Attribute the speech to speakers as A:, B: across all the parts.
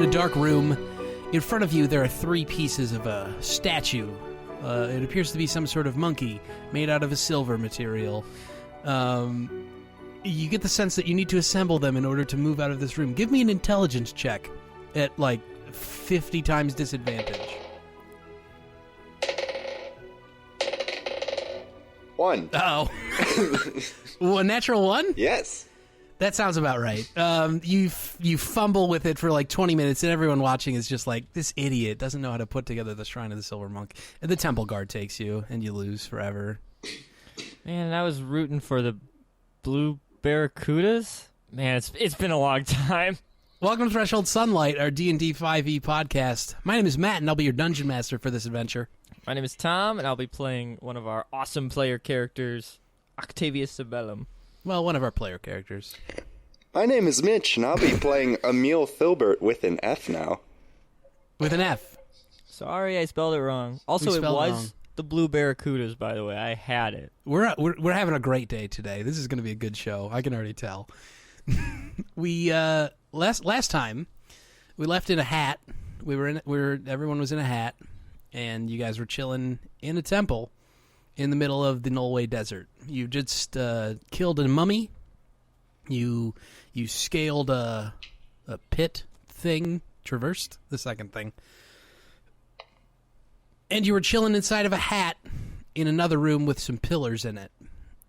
A: in a dark room. In front of you, there are 3 pieces of a statue. It appears to be some sort of monkey made out of a silver material. You get the sense that you need to assemble them in order to move out of this room. Give me an intelligence check at, 50 times disadvantage.
B: 1.
A: Oh. A natural 1?
B: Yes.
A: That sounds about right. You fumble with it for 20 minutes, and everyone watching is just like, this idiot doesn't know how to put together the Shrine of the Silver Monk. And the temple guard takes you, and you lose forever.
C: Man, I was rooting for the blue barracudas. Man, it's been a long time.
A: Welcome to Threshold Sunlight, our D&D 5e podcast. My name is Matt, and I'll be your dungeon master for this adventure.
C: My name is Tom, and I'll be playing one of our awesome player characters, Octavius Sabellum.
A: Well, one of our player characters.
B: My name is Mitch, and I'll be playing Emil Filbert with an F now.
A: With an F.
C: Sorry, I spelled it wrong. Also, it was
A: wrong.
C: the blue barracudas, by the way. I had it.
A: We're having a great day today. This is going to be a good show. I can already tell. We last time we left in a hat. Everyone was in a hat, and you guys were chilling in a temple in the middle of the Norway desert. You just killed a mummy. You scaled a pit thing, traversed the second thing. And you were chilling inside of a hat in another room with some pillars in it.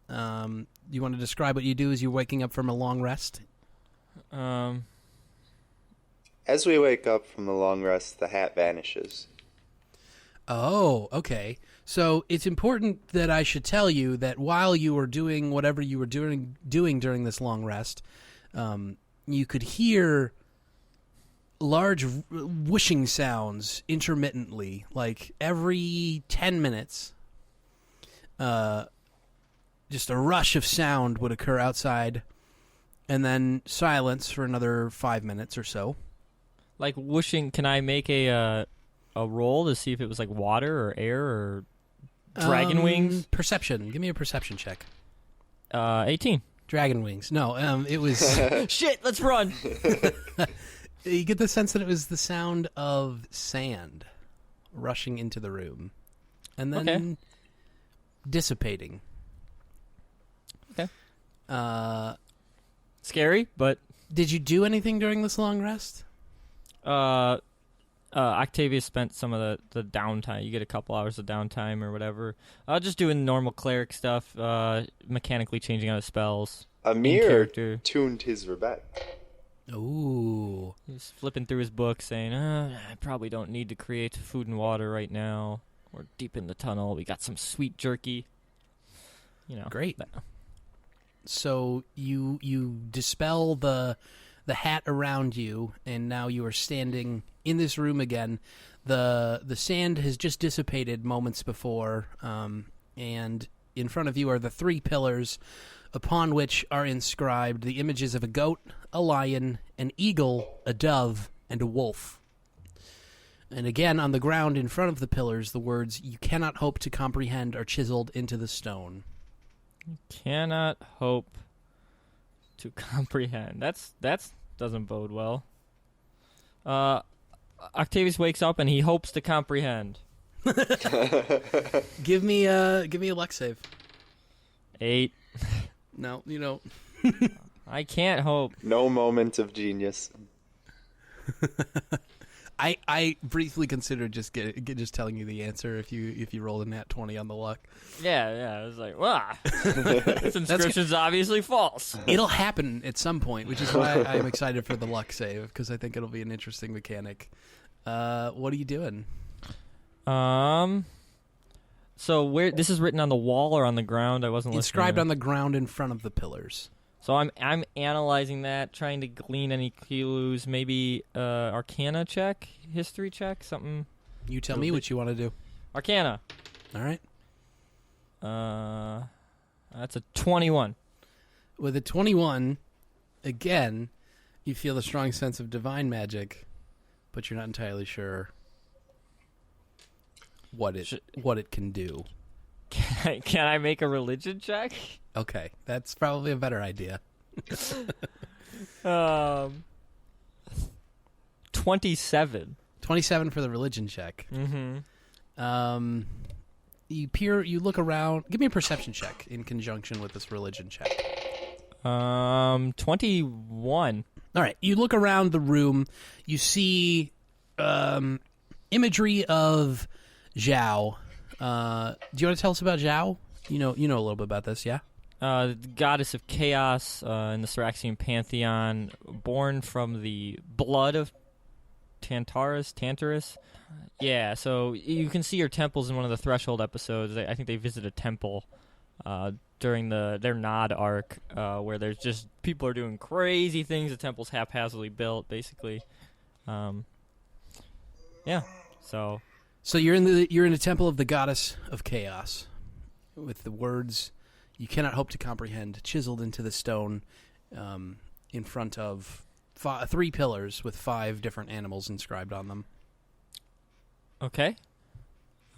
A: You want to describe what you do as you're waking up from a long rest?
B: As we wake up from the long rest, the hat vanishes.
A: Oh, okay. So it's important that I should tell you that while you were doing whatever you were doing during this long rest, you could hear large whooshing sounds intermittently, like every 10 minutes. Just a rush of sound would occur outside, and then silence for another 5 minutes or so.
C: Like whooshing, can I make a roll to see if it was like water or air or dragon wings?
A: Perception. Give me a perception check.
C: 18.
A: Dragon wings. No, it was...
C: Shit, let's run!
A: You get the sense that it was the sound of sand rushing into the room and then dissipating.
C: Okay. Scary, but...
A: Did you do anything during this long rest?
C: Octavius spent some of the downtime. You get a couple hours of downtime or whatever. Just doing normal cleric stuff, mechanically changing out his spells.
B: Amere tuned his rebet.
A: Ooh.
C: He's flipping through his book saying, I probably don't need to create food and water right now. We're deep in the tunnel. We got some sweet jerky.
A: Great. So you dispel the hat around you, and now you are standing in this room again. The sand has just dissipated moments before, and in front of you are the 3 pillars upon which are inscribed the images of a goat, a lion, an eagle, a dove, and a wolf. And again, on the ground in front of the pillars, the words, "You cannot hope to comprehend," are chiseled into the stone.
C: Cannot hope to comprehend. That's doesn't bode well. Octavius wakes up and he hopes to comprehend.
A: Give me a luck save.
C: 8.
A: No, you don't.
C: I can't hope.
B: No moment of genius.
A: I briefly considered just telling you the answer if you rolled a nat 20 on the luck.
C: Yeah. I was like, this inscription's obviously false.
A: It'll happen at some point, which is why I'm excited for the luck save, because I think it'll be an interesting mechanic. What are you doing?
C: So where this is written on the wall or on the ground? I wasn't
A: Inscribed
C: listening.
A: on the ground in front of the pillars.
C: So I'm analyzing that, trying to glean any clues. Maybe Arcana check, history check, something.
A: You tell me what you want to do.
C: Arcana.
A: All right.
C: That's a 21.
A: With a 21, again, you feel a strong sense of divine magic, but you're not entirely sure what it can do.
C: Can I make a religion check?
A: Okay, that's probably a better idea.
C: 12. 27.
A: 27 for the religion check.
C: Mm-hmm.
A: You look around. Give me a perception check in conjunction with this religion check.
C: 21.
A: All right. You look around the room. You see imagery of Zhao. Do you want to tell us about Zhao? You know a little bit about this, yeah?
C: The goddess of chaos in the Syraxian pantheon, born from the blood of Tantarus. Yeah, so you can see her temples in one of the Threshold episodes. I think they visit a temple during their Nod arc, where there's just people are doing crazy things. The temple's haphazardly built, basically. Yeah. So
A: you're in the temple of the goddess of chaos, with the words you cannot hope to comprehend chiseled into the stone, in front of 3 pillars with 5 different animals inscribed on them.
C: Okay.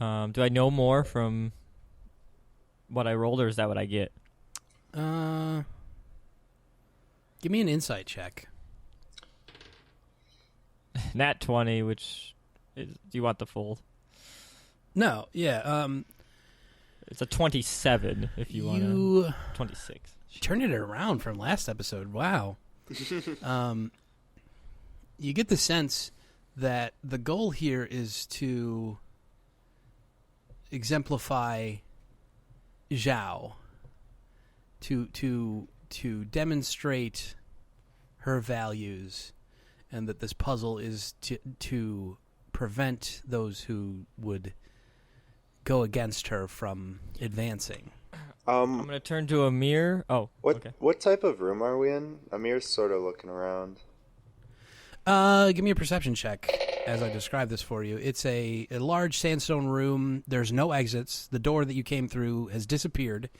C: Do I know more from what I rolled, or is that what I get?
A: Give me an insight check.
C: Nat 20, which is, do you want the full?
A: No, yeah.
C: It's a 27 if you want to. 26.
A: Turn it around from last episode. Wow. You get the sense that the goal here is to exemplify Zhao, to demonstrate her values, and that this puzzle is to prevent those who would go against her from advancing.
C: I'm going to turn to Amere. Oh, okay.
B: What type of room are we in? Amir's sort of looking around.
A: Give me a perception check as I describe this for you. It's a large sandstone room. There's no exits. The door that you came through has disappeared.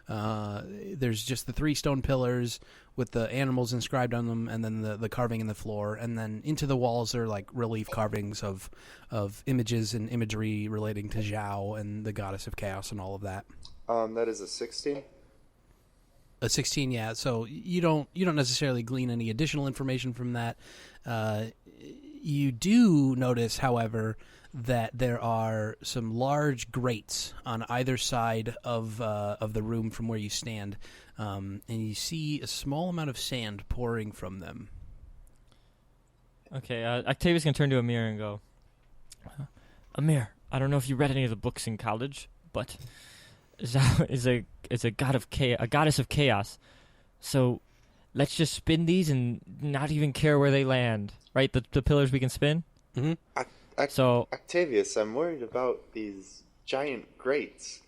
A: There's just the 3 stone pillars with the animals inscribed on them, and then the carving in the floor. And then into the walls are like relief carvings of images and imagery relating to Zhao and the goddess of chaos and all of that.
B: That is a 16.
A: A 16, yeah. So you don't necessarily glean any additional information from that. You do notice, however, that there are some large grates on either side of the room from where you stand, and you see a small amount of sand pouring from them.
C: Okay, Octavius can turn to Amere and go, Amere, I don't know if you read any of the books in college, but Zhao is a goddess of chaos. So let's just spin these and not even care where they land. Right? The pillars we can spin?
A: Mm-hmm.
B: Octavius, I'm worried about these giant grates.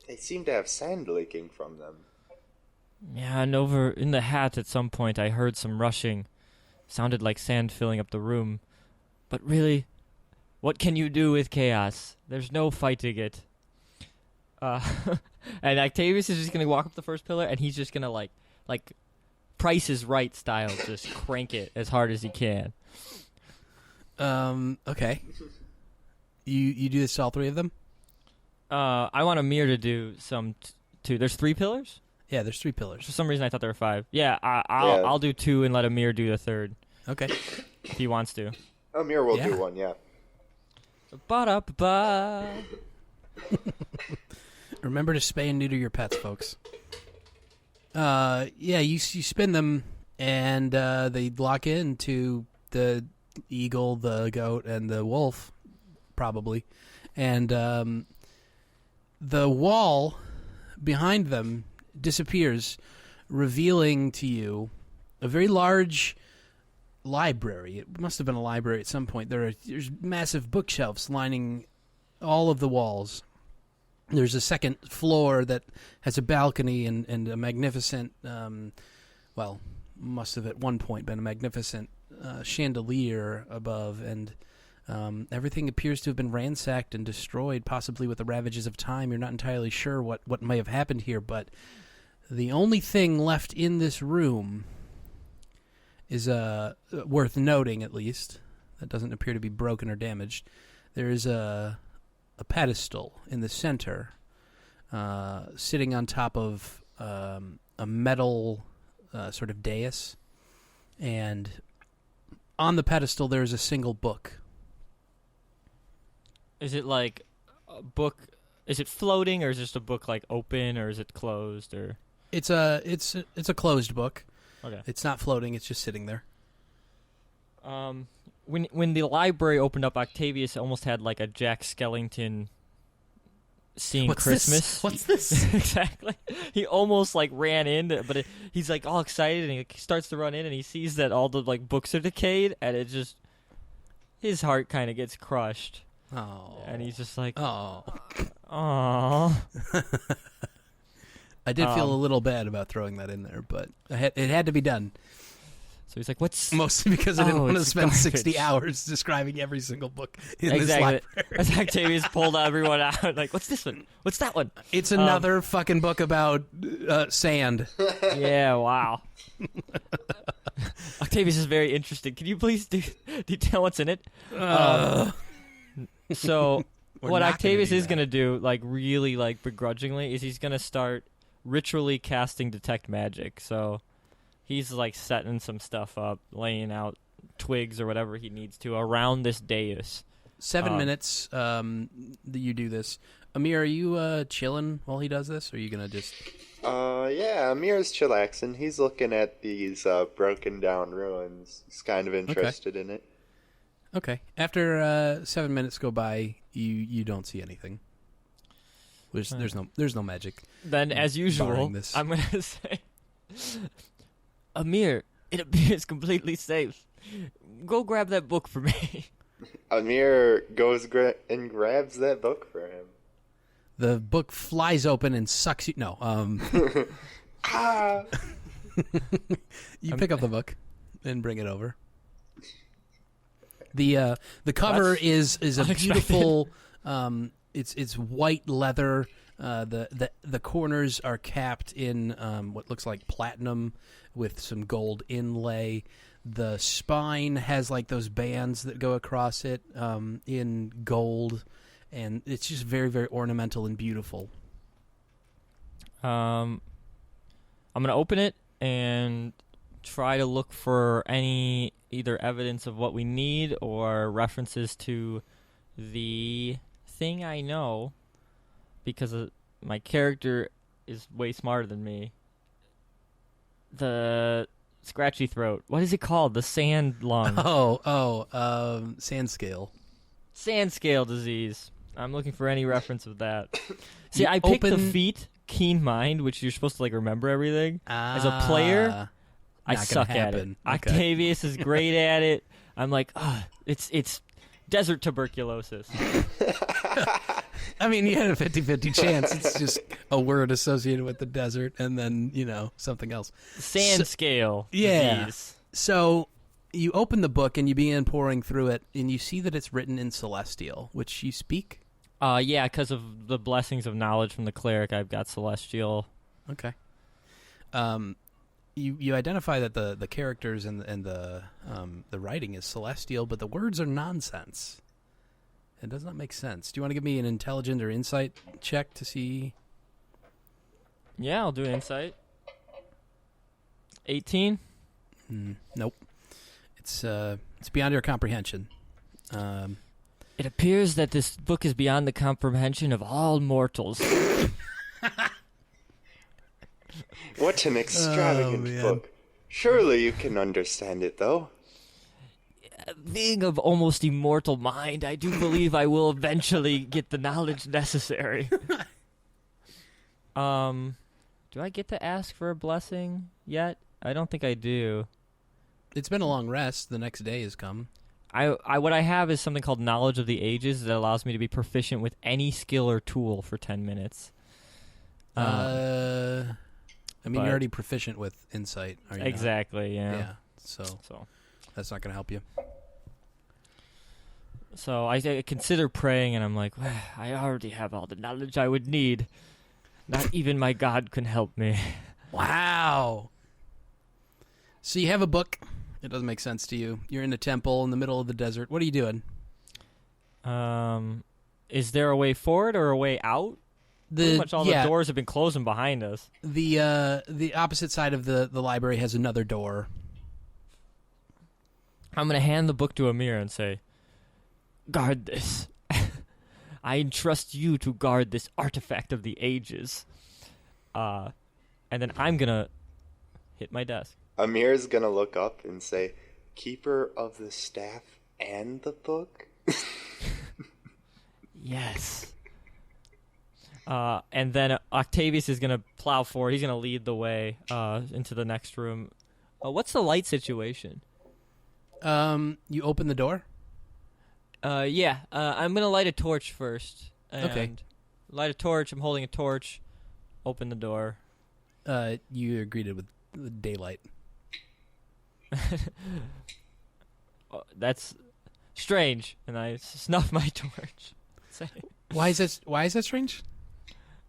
B: They seem to have sand leaking from them.
C: Yeah, and over in the hat at some point I heard some rushing. Sounded like sand filling up the room. But really, what can you do with chaos? There's no fighting it. And Octavius is just going to walk up the first pillar, and he's just going to like Price is Right style, just crank it as hard as he can.
A: Okay. You do this to all 3 of them?
C: I want Amere to do some too. There's 3 pillars?
A: Yeah, there's 3 pillars.
C: For some reason I thought there were 5. Yeah, I'll do 2 and let Amere do the third.
A: Okay.
C: If he wants to.
B: Amere will do one, yeah.
C: Ba-da-ba.
A: Remember to spay and neuter your pets, folks. Yeah, you spin them, and they lock into the eagle, the goat, and the wolf, probably. And the wall behind them disappears, revealing to you a very large library. It must have been a library at some point. There's massive bookshelves lining all of the walls. There's a second floor that has a balcony and a magnificent, must have at one point been a magnificent chandelier above, and everything appears to have been ransacked and destroyed, possibly with the ravages of time. You're not entirely sure what may have happened here, but the only thing left in this room is worth noting, at least. That doesn't appear to be broken or damaged. There is a pedestal in the center, sitting on top of a metal sort of dais, and On the pedestal, there is a single book.
C: Is it like a book? Is it floating, or is it just a book like open, or is it closed, or?
A: It's a closed book.
C: Okay.
A: It's not floating. It's just sitting there.
C: When the library opened up, Octavius almost had like a Jack Skellington seeing
A: What's
C: Christmas.
A: This? What's this?
C: Exactly. He almost like ran in, but he's like all excited, and he starts to run in, and he sees that all the like books are decayed, and it just his heart kind of gets crushed.
A: Oh.
C: And he's just like,
A: oh. I did feel a little bad about throwing that in there, but it had to be done.
C: So he's like, what's...
A: Mostly because I didn't want to spend
C: garbage.
A: 60 hours describing every single book in this
C: Exactly.
A: library.
C: As Octavius pulled everyone out, like, what's this one? What's that one?
A: It's another fucking book about sand.
C: Yeah, wow. Octavius is very interested. Can you please detail what's in it? So what Octavius is going to do, like really like begrudgingly, is he's going to start ritually casting Detect Magic. So he's like setting some stuff up, laying out twigs or whatever he needs to around this dais.
A: 7 minutes that you do this. Amir, are you chilling while he does this, or are you going to just...
B: Yeah, Amir's chillaxing. He's looking at these broken down ruins. He's kind of interested in it.
A: Okay. After 7 minutes go by, you don't see anything. There's no magic.
C: Then, as usual,
A: this.
C: I'm going to say, Amir, it appears completely safe. Go grab that book for me.
B: Amir goes and grabs that book for him.
A: The book flies open and sucks you... No. You pick up the book and bring it over. The cover is a beautiful... It's white leather. The corners are capped in what looks like platinum with some gold inlay. The spine has like those bands that go across it in gold, and it's just very, very ornamental and beautiful.
C: I'm gonna open it and try to look for any either evidence of what we need or references to the thing I know, because my character is way smarter than me. The scratchy throat. What is it called? The sand lung.
A: Sand scale.
C: Sand scale disease. I'm looking for any reference of that. See, I picked the feat, keen mind, which you're supposed to like remember everything. As a player, I suck at it. Okay. Octavius is great at it. I'm like, it's desert tuberculosis.
A: I mean, you had a 50-50 chance. It's just a word associated with the desert and then, something else.
C: Sand scale
A: yeah.
C: disease.
A: So you open the book and you begin pouring through it, and you see that it's written in Celestial, which you speak?
C: Yeah, because of the blessings of knowledge from the cleric, I've got Celestial.
A: Okay. You identify that the characters and the writing is Celestial, but the words are nonsense. It does not make sense. Do you want to give me an intelligence or insight check to see?
C: Yeah, I'll do an insight. 18?
A: Nope. It's beyond your comprehension.
C: It appears that this book is beyond the comprehension of all mortals.
B: What an extravagant book. Surely you can understand it, though.
C: Being of almost immortal mind, I do believe I will eventually get the knowledge necessary. Do I get to ask for a blessing yet? I don't think I do.
A: It's been a long rest. The next day has come.
C: What I have is something called Knowledge of the Ages that allows me to be proficient with any skill or tool for 10 minutes.
A: You're already proficient with insight, are you
C: exactly,
A: not?
C: yeah.
A: Yeah, so that's not going to help you.
C: So I consider praying, and I'm like, well, I already have all the knowledge I would need. Not even my God can help me.
A: Wow. So you have a book. It doesn't make sense to you. You're in a temple in the middle of the desert. What are you doing?
C: Is there a way forward or a way out? Pretty much all the doors have been closing behind us.
A: The opposite side of the library has another door.
C: I'm going to hand the book to Amere and say, guard this. I entrust you to guard this artifact of the ages. And then I'm going to hit my desk.
B: Amir's gonna look up and say, keeper of the staff and the book?
C: Yes. And then Octavius is going to plow forward. He's going to lead the way into the next room. What's the light situation?
A: You open the door?
C: Yeah. I'm going to light a torch first.
A: Okay.
C: Light a torch. I'm holding a torch. Open the door.
A: You are greeted with daylight.
C: That's strange. And I snuff my torch.
A: Why is that strange?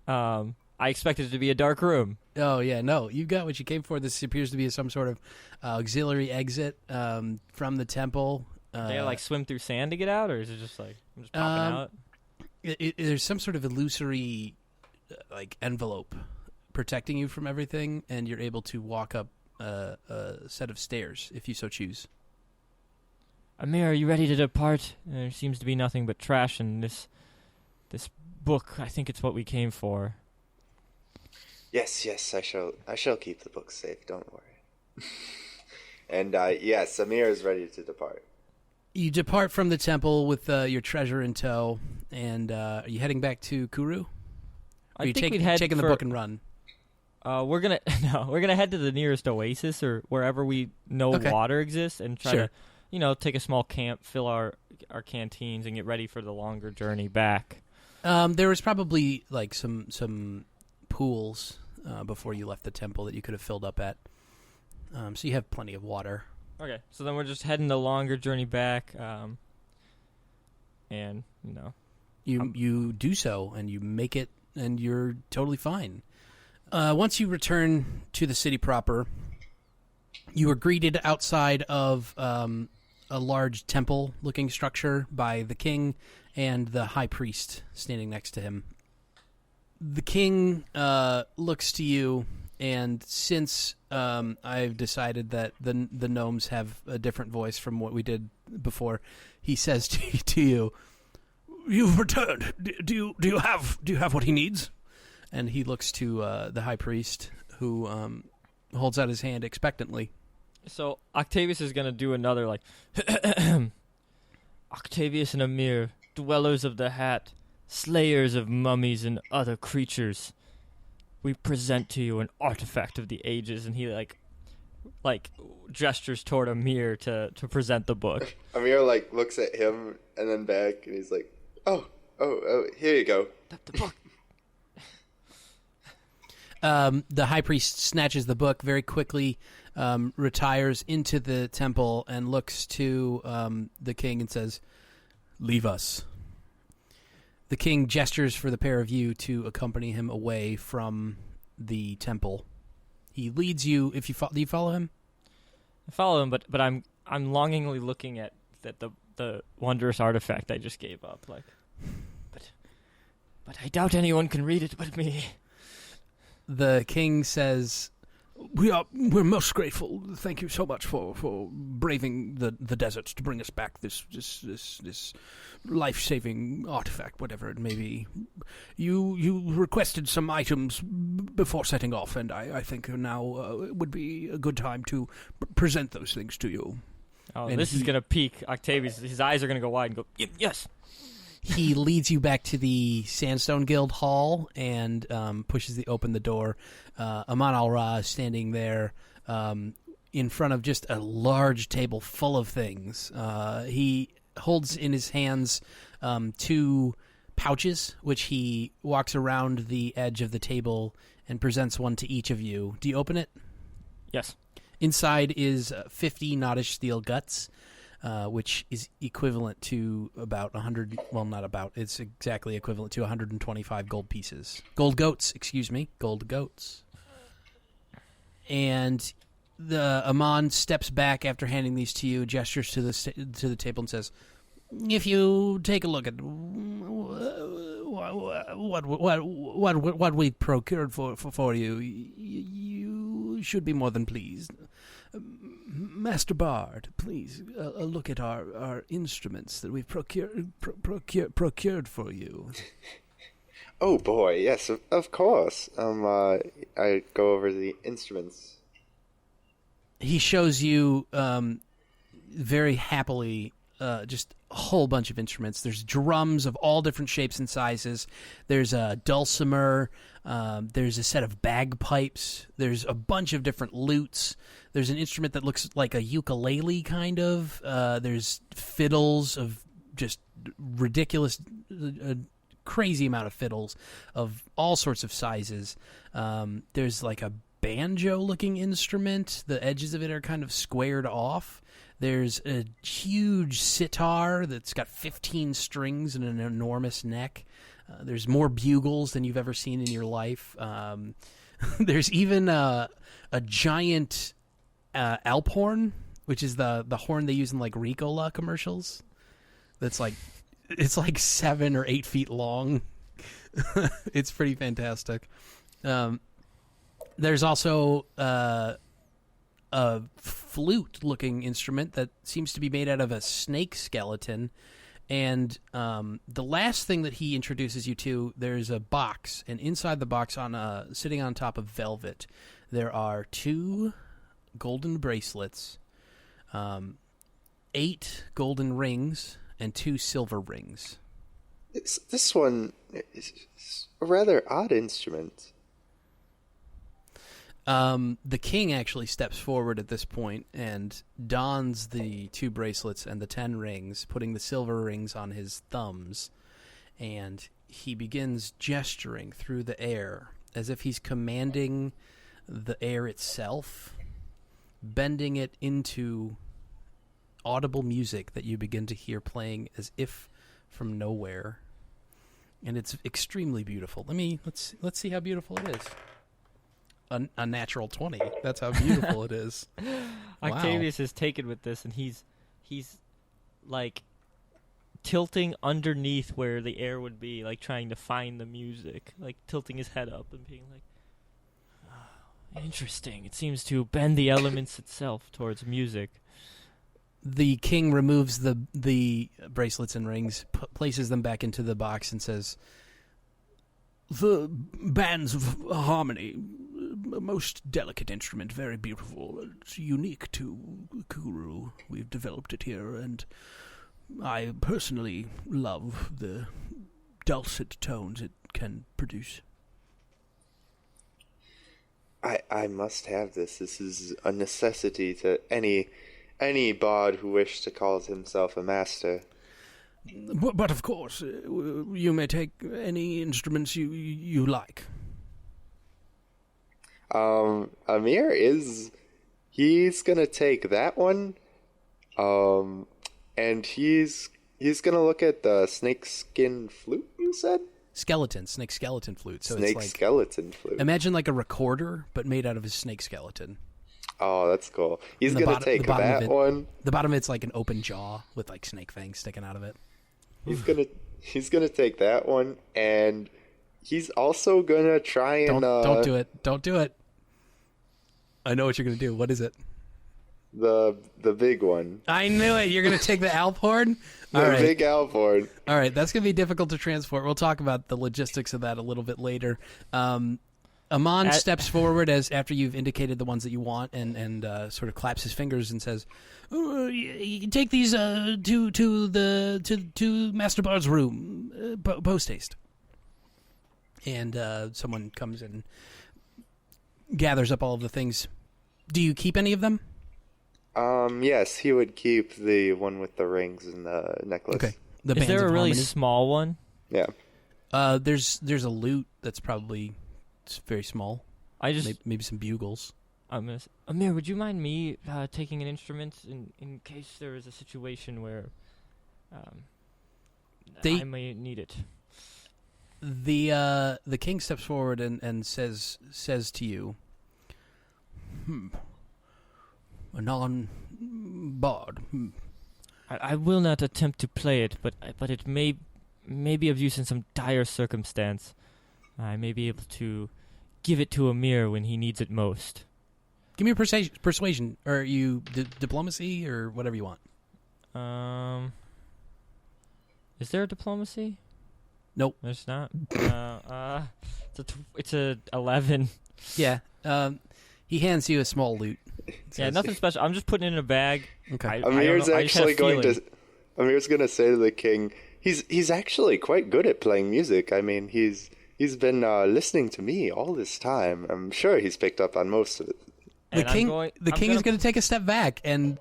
C: I expected it to be a dark room.
A: Oh, yeah, no. You got what you came for. This appears to be some sort of auxiliary exit from the temple.
C: They like swim through sand to get out, or is it just like I'm just popping out?
A: There's some sort of illusory like envelope protecting you from everything, and you're able to walk up a set of stairs if you so choose.
C: Amere, are you ready to depart? There seems to be nothing but trash in this book. I think it's what we came for.
B: Yes, I shall keep the book safe, don't worry. And yes, Amir is ready to depart.
A: You depart from the temple with your treasure in tow, and are you heading back to Kuru? Are you taking the book and run?
C: We're gonna head to the nearest oasis or wherever we know water exists and try to, take a small camp, fill our canteens, and get ready for the longer journey back.
A: There was probably like some pools before you left the temple that you could have filled up at. So you have plenty of water.
C: Okay, so then we're just heading the longer journey back, and
A: you do so, and you make it, and you're totally fine. Once you return to the city proper, you are greeted outside of a large temple-looking structure by the king and the high priest standing next to him. The king looks to you, and since I've decided that the gnomes have a different voice from what we did before, he says to you, "You've returned. Do you have what he needs?" And he looks to the high priest, who holds out his hand expectantly.
C: So Octavius is going to do another, like, Octavius and Amere, dwellers of the hat, slayers of mummies and other creatures, we present to you an artifact of the ages. And he, like gestures toward Amere to present the book.
B: Amere, looks at him and then back, and he's like, oh, here you go.
C: The book.
A: The high priest snatches the book very quickly, retires into the temple, and looks to the king and says, "Leave us." The king gestures for the pair of you to accompany him away from the temple. He leads you. Do you follow him?
C: I follow him, but I'm longingly looking at the wondrous artifact I just gave up. But I doubt anyone can read it but me.
A: The king says, "We're most grateful. Thank you so much for braving the desert to bring us back this life-saving artifact, whatever it may be. You requested some items before setting off, and I think now would be a good time to present those things to you."
C: Oh, and this is going to pique Octavius. His eyes are going to go wide and go, "Yes."
A: He leads you back to the Sandstone Guild Hall and pushes open the door. Aman al-Ra is standing there in front of just a large table full of things. He holds in his hands 2 pouches, which he walks around the edge of the table and presents one to each of you. Do you open it?
C: Yes.
A: Inside is 50 Nottish steel guts, which is equivalent to about 100, well, not about, it's exactly equivalent to 125 gold pieces. Gold goats. And the Aman steps back after handing these to you, gestures to the table and says, "If you take a look at what we procured for you, you should be more than pleased. Master Bard, please look at our instruments that we've procured for you.
B: Oh boy, yes, of course. I go over the instruments.
A: He shows you very happily just a whole bunch of instruments. There's drums of all different shapes and sizes. There's a dulcimer. There's a set of bagpipes. There's a bunch of different lutes. There's an instrument that looks like a ukulele, kind of. There's fiddles of just ridiculous, crazy amount of fiddles of all sorts of sizes. There's like a banjo-looking instrument. The edges of it are kind of squared off. There's a huge sitar that's got 15 strings and an enormous neck. There's more bugles than you've ever seen in your life. There's even a giant alp horn, which is the horn they use in like Ricola commercials. It's like 7 or 8 feet long. It's pretty fantastic. There's also a flute-looking instrument that seems to be made out of a snake skeleton. And the last thing that he introduces you to, there's a box, and inside the box, sitting on top of velvet, there are 2 golden bracelets, 8 golden rings, and 2 silver rings.
B: This one is a rather odd instrument.
A: The king actually steps forward at this point and dons the 2 bracelets and the 10 rings, putting the silver rings on his thumbs, and he begins gesturing through the air as if he's commanding the air itself, bending it into audible music that you begin to hear playing as if from nowhere. And it's extremely beautiful. Let's see how beautiful it is. A natural 20. That's how beautiful it is.
C: Octavius is taken with this, and he's like tilting underneath where the air would be, like trying to find the music, like tilting his head up and being like, oh, interesting. It seems to bend the elements itself towards music.
A: The king removes the bracelets and rings, places them back into the box, and says, "The bands of harmony, a most delicate instrument, very beautiful. It's unique to Kuru. We've developed it here, and I personally love the dulcet tones it can produce."
B: I must have this. This is a necessity to any bard who wishes to call himself a master.
A: But of course, you may take any instruments you like.
B: Amere he's gonna take that one, and he's gonna look at the snakeskin flute, you said?
A: Snake skeleton flute. So
B: snake
A: it's like,
B: skeleton flute.
A: Imagine like a recorder, but made out of his snake skeleton.
B: Oh, that's cool. He's gonna take that one.
A: The bottom of it's like an open jaw with like snake fangs sticking out of it.
B: He's gonna take that one, and he's also gonna try and
A: don't do it. Don't do it. I know what you're gonna do. What is it?
B: The big one.
A: I knew it. You're gonna take the alp horn.
B: The big alp horn.
A: All right, that's gonna be difficult to transport. We'll talk about the logistics of that a little bit later. Amon steps forward after you've indicated the ones that you want, and sort of claps his fingers and says, "You can take these to Master Bard's room, post haste." And someone comes and gathers up all of the things. Do you keep any of them?
B: Yes, he would keep the one with the rings and the necklace.
A: Okay.
C: Is there a really small one?
B: Yeah.
A: There's a lute that's probably very small. Maybe some bugles.
C: Amir, would you mind me taking an instrument in case there is a situation where I may need it?
A: The king steps forward and says to you, "A non-bard.
C: I will not attempt to play it, but it may be of use in some dire circumstance. I may be able to give it to Amir when he needs it most."
A: Give me a persuasion, or diplomacy, or whatever you want.
C: Is there a diplomacy?
A: Nope.
C: There's not. It's a 11.
A: Yeah. He hands you a small loot.
C: Yeah, nothing special. I'm just putting it in a bag.
A: Okay.
B: Amir's actually going to. Amir's going to say to the king, he's actually quite good at playing music. I mean, he's been listening to me all this time. I'm sure he's picked up on most of it.
A: The king is going to take a step back and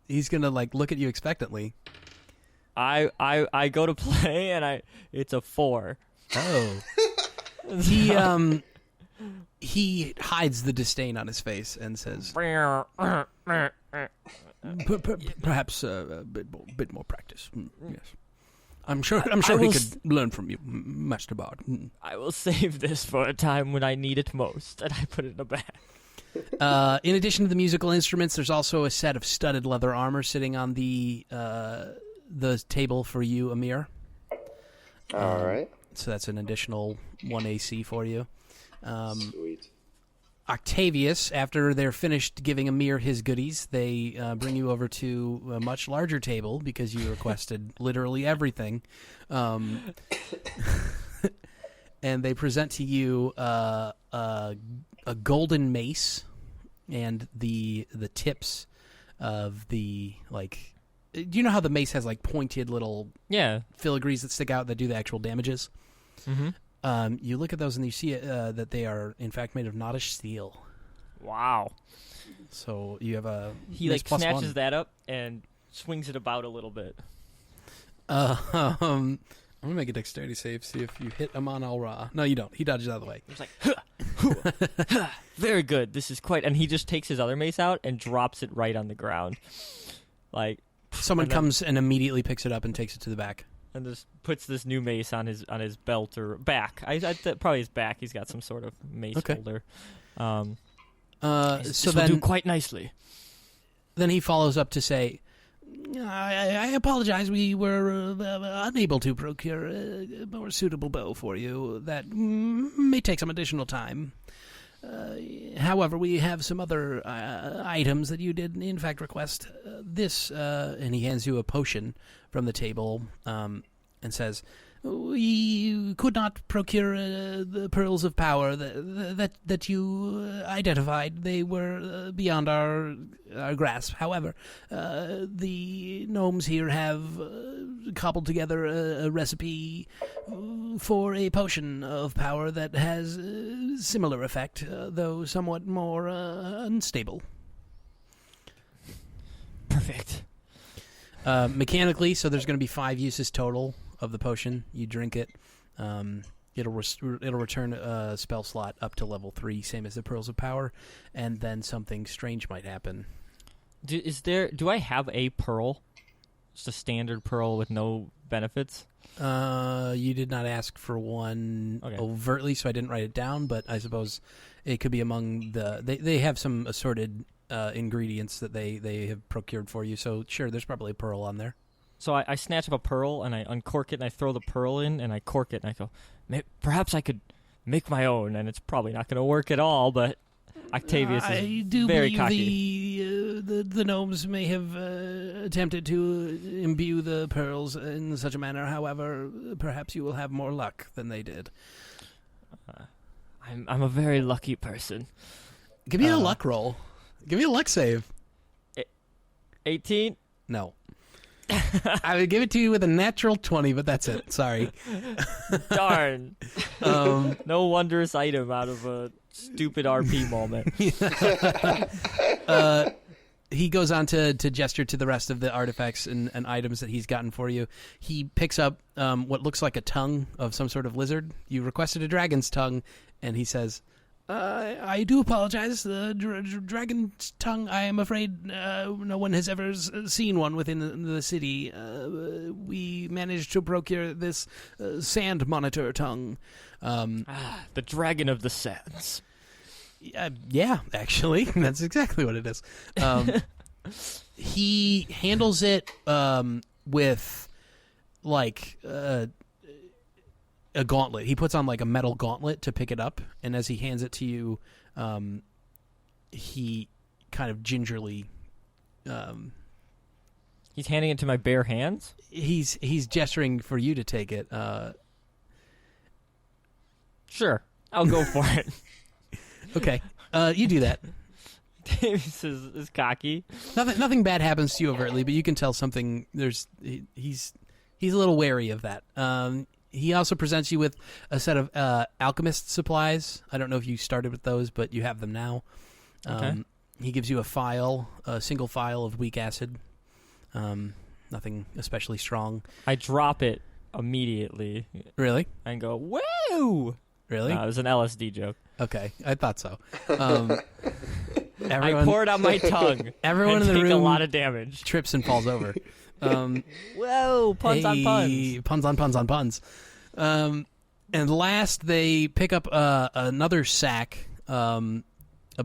A: he's going to look at you expectantly.
C: I go to play and it's a 4.
A: Oh. He hides the disdain on his face and says, perhaps a bit more practice. Yes. I'm sure he could learn from you, Master Bard.
C: I will save this for a time when I need it most, and I put it in a bag.
A: In addition to the musical instruments, there's also a set of studded leather armor sitting on the table for you, Amere.
B: All right.
A: So that's an additional 1 AC for you.
B: Sweet.
A: Octavius, after they're finished giving Amere his goodies, they bring you over to a much larger table because you requested literally everything. And they present to you a golden mace and the tips of the, do you know how the mace has pointed little filigrees that stick out that do the actual damages?
C: Mm-hmm.
A: You look at those and you see that they are in fact made of Nottish steel.
C: Wow.
A: So you have a
C: he
A: nice
C: snatches that up and swings it about a little bit.
A: I'm gonna make a dexterity save, see if you hit Amon al-Ra. No, you don't. He dodges out of the way.
C: It's like very good. This is quite, and he just takes his other mace out and drops it right on the ground.
A: Someone comes and immediately picks it up and takes it to the back.
C: And just puts this new mace on his belt or back. Probably his back. He's got some sort of mace holder. This will do quite nicely.
A: Then he follows up to say, I apologize. We were unable to procure a more suitable bow for you. That may take some additional time. However, we have some other items that you did, in fact, request. And he hands you a potion from the table and says, we could not procure the pearls of power that you identified. They were beyond our grasp. However, the gnomes here have cobbled together a recipe for a potion of power that has similar effect, though somewhat more unstable.
C: Perfect.
A: Mechanically, so there's going to be 5 uses total of the potion. You drink it. It'll return a spell slot up to level 3, same as the Pearls of Power, and then something strange might happen.
C: Do I have a pearl? Just a standard pearl with no benefits?
A: You did not ask for one overtly, so I didn't write it down, but I suppose it could be among the... They have some assorted ingredients that they have procured for you, so sure, there's probably a pearl on there.
C: So I snatch up a pearl, and I uncork it, and I throw the pearl in, and I cork it, and I go, perhaps I could make my own, and it's probably not going to work at all, but Octavius is very cocky.
A: The gnomes may have attempted to imbue the pearls in such a manner. However, perhaps you will have more luck than they did.
C: I'm a very lucky person.
A: Give me a luck roll. Give me a luck save.
C: 18?
A: No. I would give it to you with a natural 20, but that's it. Sorry.
C: Darn. No wondrous item out of a stupid RP moment.
A: He goes on to gesture to the rest of the artifacts and items that he's gotten for you. He picks up what looks like a tongue of some sort of lizard. You requested a dragon's tongue, and he says, I do apologize. The dragon's tongue, I am afraid no one has ever seen one within the city. We managed to procure this sand monitor tongue.
C: The dragon of the sands.
A: Yeah, actually. That's exactly what it is. He handles it with, a gauntlet. He puts on a metal gauntlet to pick it up, and as he hands it to you, he kind of gingerly.
C: He's handing it to my bare hands?
A: He's gesturing for you to take it.
C: Sure. I'll go for it.
A: Okay. You do that.
C: Davis is cocky.
A: Nothing bad happens to you overtly, but you can tell something. He's a little wary of that. He also presents you with a set of alchemist supplies. I don't know if you started with those, but you have them now.
C: Okay.
A: He gives you a single file of weak acid. Nothing especially strong.
C: I drop it immediately.
A: Really?
C: And go, woo!
A: Really?
C: No, it was an LSD joke.
A: Okay, I thought so.
C: I pour it on my tongue.
A: Everyone
C: and
A: in the
C: take
A: room
C: a lot of damage.
A: trips and falls over.
C: Whoa! Puns on puns.
A: Puns on puns on puns. And last, they pick up another sack, a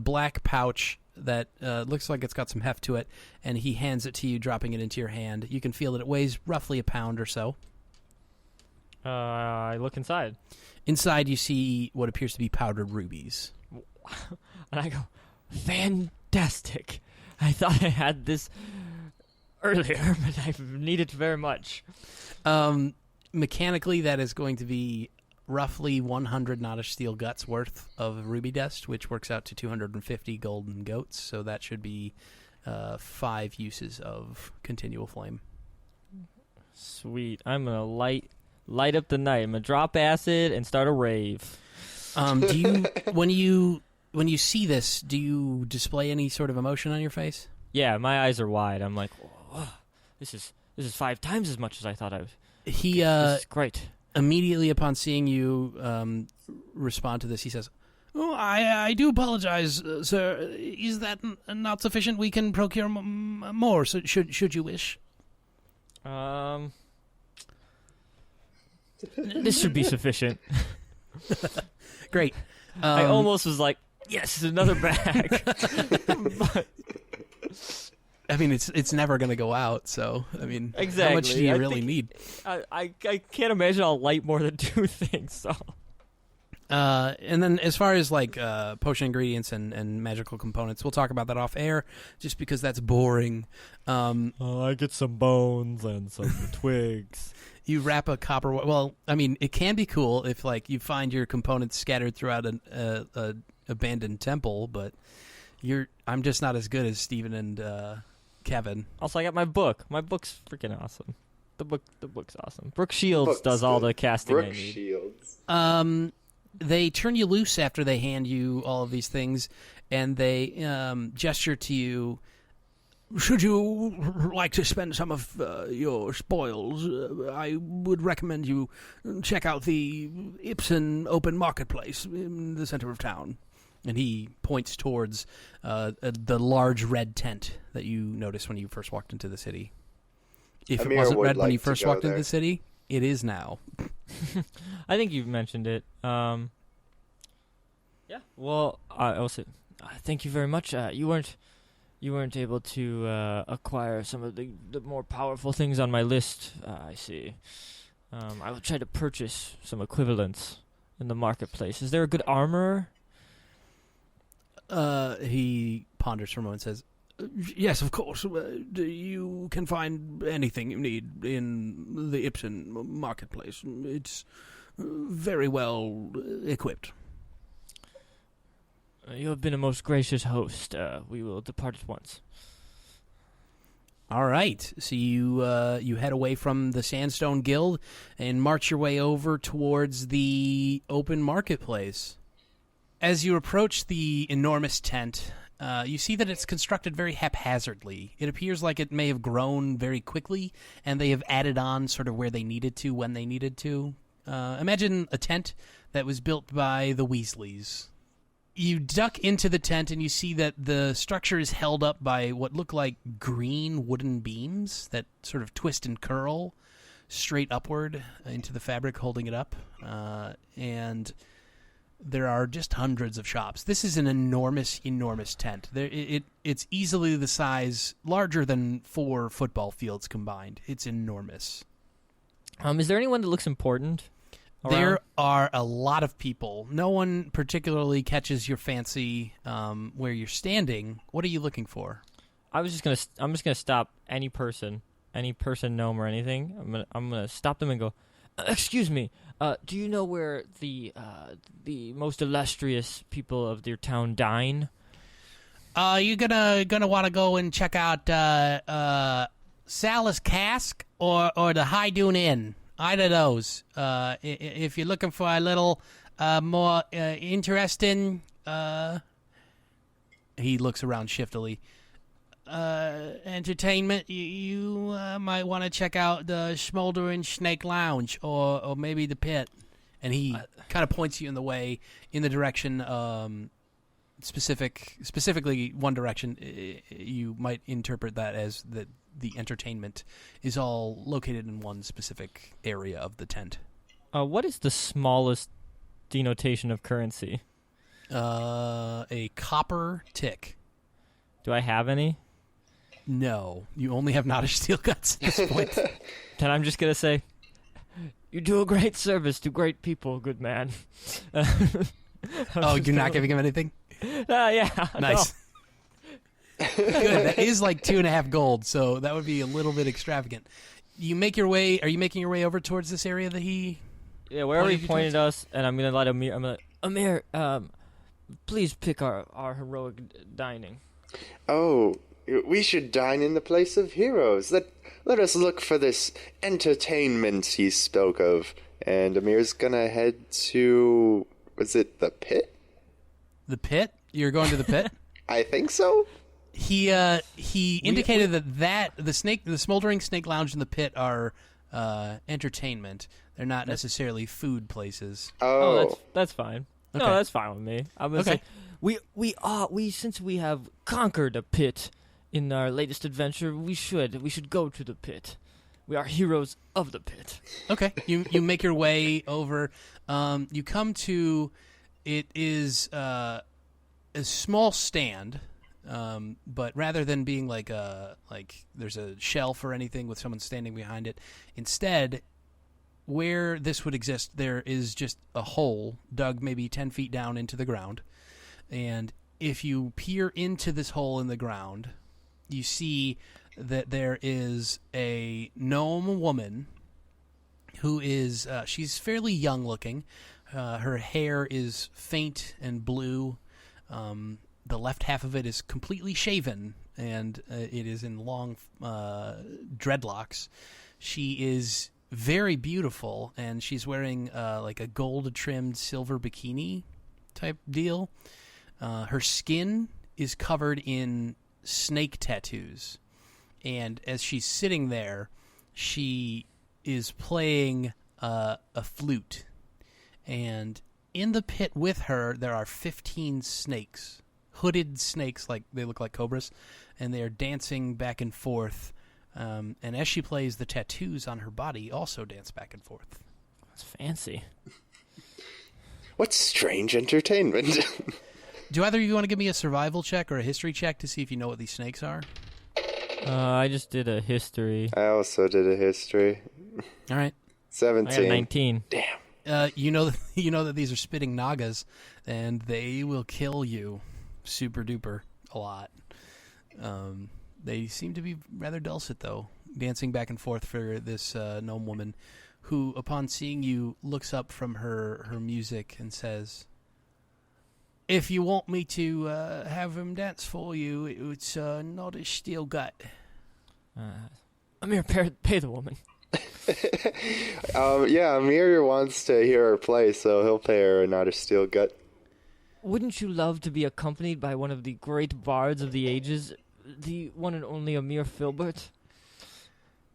A: black pouch that looks like it's got some heft to it, and he hands it to you, dropping it into your hand. You can feel that it weighs roughly a pound or so.
C: I look inside.
A: Inside, you see what appears to be powdered rubies.
C: And I go, fantastic. I thought I had this earlier, but I need it very much.
A: Mechanically, that is going to be roughly 100 Nottish steel guts worth of ruby dust, which works out to 250 golden goats. So that should be 5 uses of continual flame.
C: Sweet. I'm going to light up the night. I'm going to drop acid and start a rave.
A: Do you when you see this, do you display any sort of emotion on your face?
C: Yeah, my eyes are wide. I'm like, whoa, this is 5 times as much as I thought I was. This is great.
A: Immediately upon seeing you respond to this, he says, "Oh, I do apologize, sir. Is that not sufficient? We can procure more. So should you wish?"
C: This should be sufficient.
A: Great.
C: I almost was like, yes, another bag. But
A: I mean, it's never going to go out, so, I mean,
C: exactly.
A: How much do you really need?
C: I can't imagine I'll light more than 2 things, so.
A: And then as far as, like, potion ingredients and magical components, we'll talk about that off air, just because that's boring.
C: I get some bones and some twigs.
A: You wrap a copper... Well, I mean, it can be cool if, like, you find your components scattered throughout an abandoned temple, but I'm just not as good as Steven and Kevin.
C: Also, I got my book. My book's freaking awesome. The book's awesome. Brooke Shields does all the casting I need.
B: Shields.
A: They turn you loose after they hand you all of these things, and they gesture to you. Should you like to spend some of your spoils, I would recommend you check out the Ibsen open marketplace in the center of town. And he points towards the large red tent that you noticed when you first walked into the city. If
B: Amere
A: it wasn't red
B: like
A: when you first walked
B: there.
A: into the city, it is now.
C: I think you've mentioned it. Yeah. Well, also, thank you very much. You weren't able to acquire some of the more powerful things on my list. I see. I will try to purchase some equivalents in the marketplace. Is there a good armorer?
A: He ponders for a moment and says, "Yes, of course. You can find anything you need in the Ibsen marketplace. It's very well equipped."
C: You have been a most gracious host. We will depart at once.
A: All right. So you head away from the Sandstone Guild and march your way over towards the open marketplace. As you approach the enormous tent, you see that it's constructed very haphazardly. It appears like it may have grown very quickly, and they have added on sort of where they needed to when they needed to. Imagine a tent that was built by the Weasleys. You duck into the tent, and you see that the structure is held up by what look like green wooden beams that sort of twist and curl straight upward into the fabric, holding it up. And there are just hundreds of shops. This is an enormous, enormous tent. It's easily the size larger than 4 football fields combined. It's enormous.
C: Is there anyone that looks important? around?
A: There are a lot of people. No one particularly catches your fancy where you're standing. What are you looking for?
C: I'm just gonna stop any person, gnome or anything. I'm gonna stop them and go, excuse me. Do you know where the most illustrious people of your town dine?
A: You gonna want to go and check out Sal's Cask or the High Dune Inn. Either of those. If you're looking for a little more interesting, he looks around shiftily. Entertainment, you might want to check out the Smoldering Snake Lounge or maybe the Pit. And he kind of points you in the direction, specifically one direction. You might interpret that as that the entertainment is all located in one specific area of the tent.
C: What is the smallest denotation of currency?
A: A copper tick.
C: Do I have any?
A: No, you only have Nottish steel guts at this point.
C: Then I'm just gonna say, you do a great service to great people, good man.
A: Oh, you're not giving him anything?
C: Yeah.
A: Nice.
C: No.
A: Good. That is like 2.5 gold, so that would be a little bit extravagant. You make your way. Are you making your way over towards this area that he?
C: Yeah, wherever he pointed us, and I'm gonna let Amere. I'm gonna Amere, please pick our heroic dining.
B: Oh, we should dine in the place of heroes. Let us look for this entertainment he spoke of. And Amir's gonna head to, was it the Pit?
A: The Pit? You're going to the Pit?
B: I think so.
A: He indicated that the Smoldering Snake Lounge and the Pit are entertainment. They're not necessarily food places.
B: Oh,
C: that's fine.
A: Okay.
C: No, that's fine with me. I'm gonna say we since we have conquered a pit in our latest adventure, we should go to the Pit. We are heroes of the Pit.
A: Okay. You make your way over. You come to, it is a small stand. But rather than being like there's a shelf or anything with someone standing behind it, instead, where this would exist, there is just a hole dug maybe 10 feet down into the ground. And if you peer into this hole in the ground, you see that there is a gnome woman who is, she's fairly young looking. Her hair is faint and blue. The left half of it is completely shaven, and it is in long dreadlocks. She is very beautiful, and she's wearing like a gold-trimmed silver bikini type deal. Her skin is covered in snake tattoos, and as she's sitting there, she is playing a flute. And in the pit with her, there are 15 snakes. Hooded snakes, like they look like cobras, and they are dancing back and forth. And as she plays, the tattoos on her body also dance back and forth.
C: That's fancy.
B: What strange entertainment.
A: Do either of you want to give me a survival check or a history check to see if you know what these snakes are?
C: I just did a history.
B: I also did a history.
A: All right.
B: 17.
C: I got 19.
B: Damn.
A: You know that these are spitting nagas, and they will kill you super duper a lot. They seem to be rather dulcet, though, dancing back and forth for this gnome woman, who, upon seeing you, looks up from her music and says, "If you want me to have him dance for you, it's not a steel gut."
C: Amere, pay the woman.
B: Yeah, Amir wants to hear her play, so he'll pay her not a steel gut.
C: Wouldn't you love to be accompanied by one of the great bards of the ages, the one and only Amere Filbert?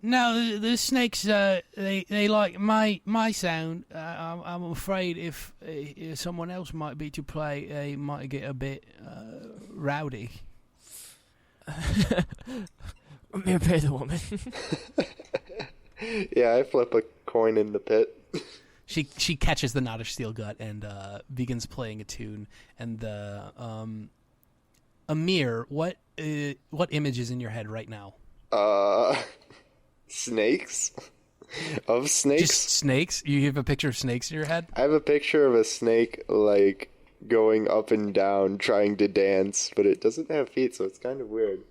A: No, the snakes, they like my sound. I'm afraid if someone else might be to play, they might get a bit rowdy.
C: Amere, pay the woman.
B: Yeah, I flip a coin in the pit.
A: She catches the Nottish steel gut and begins playing a tune. And Amir, what image is in your head right now?
B: Snakes? Of snakes?
A: Just snakes? You have a picture of snakes in your head?
B: I have a picture of a snake, like, going up and down, trying to dance, but it doesn't have feet, so it's kind of weird.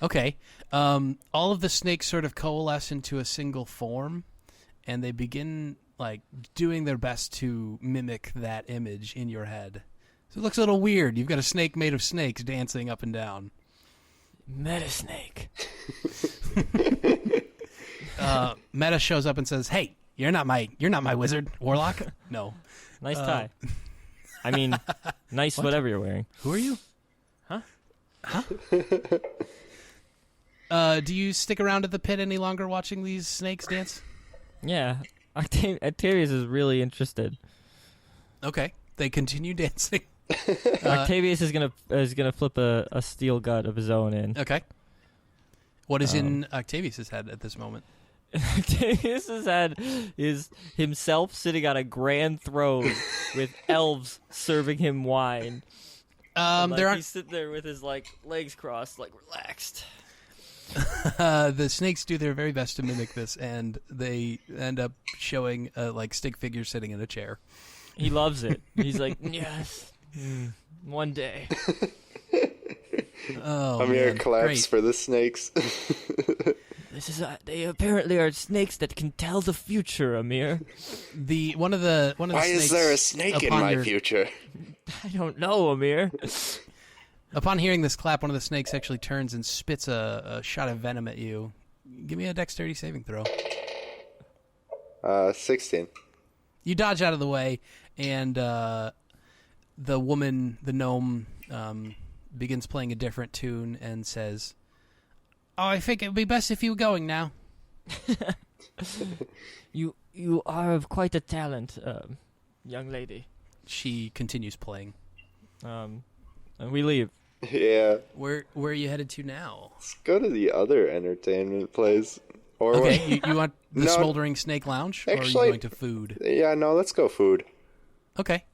A: Okay. All of the snakes sort of coalesce into a single form, and they begin, like, doing their best to mimic that image in your head. So it looks a little weird. You've got a snake made of snakes dancing up and down.
C: Meta snake.
A: Meta shows up and says, "Hey, you're not my wizard, warlock." No.
C: Nice tie. I mean, nice whatever you're wearing.
A: Who are you?
C: Huh?
A: Do you stick around at the pit any longer watching these snakes dance?
C: Yeah, Octavius is really interested.
A: Okay, they continue dancing.
C: Octavius is gonna flip a steel gut of his own in.
A: Okay. What is in Octavius's head at this moment?
C: Octavius's head is himself sitting on a grand throne with elves serving him wine. He's sitting there with his legs crossed, relaxed.
A: The snakes do their very best to mimic this, and they end up showing stick figures sitting in a chair.
C: He loves it. He's like, yes, one day.
A: Oh,
B: Amere claps
A: great.
B: for the snakes.
C: They apparently are snakes that can tell the future, Amere.
A: One of the
B: Why
A: snakes,
B: is there a snake in my future?
C: I don't know, Amere.
A: Upon hearing this clap, one of the snakes actually turns and spits a shot of venom at you. Give me a dexterity saving throw.
B: 16.
A: You dodge out of the way, and the gnome, begins playing a different tune and says, "Oh, I think it would be best if you were going now."
C: You are of quite a talent, young lady.
A: She continues playing.
C: And we leave.
B: Yeah.
A: Where are you headed to now?
B: Let's go to the other entertainment place. Or
A: Okay, you want the
B: No.
A: Smoldering Snake Lounge, or are
B: Actually-
A: you going to food?
B: Yeah, no, let's go food.
A: Okay.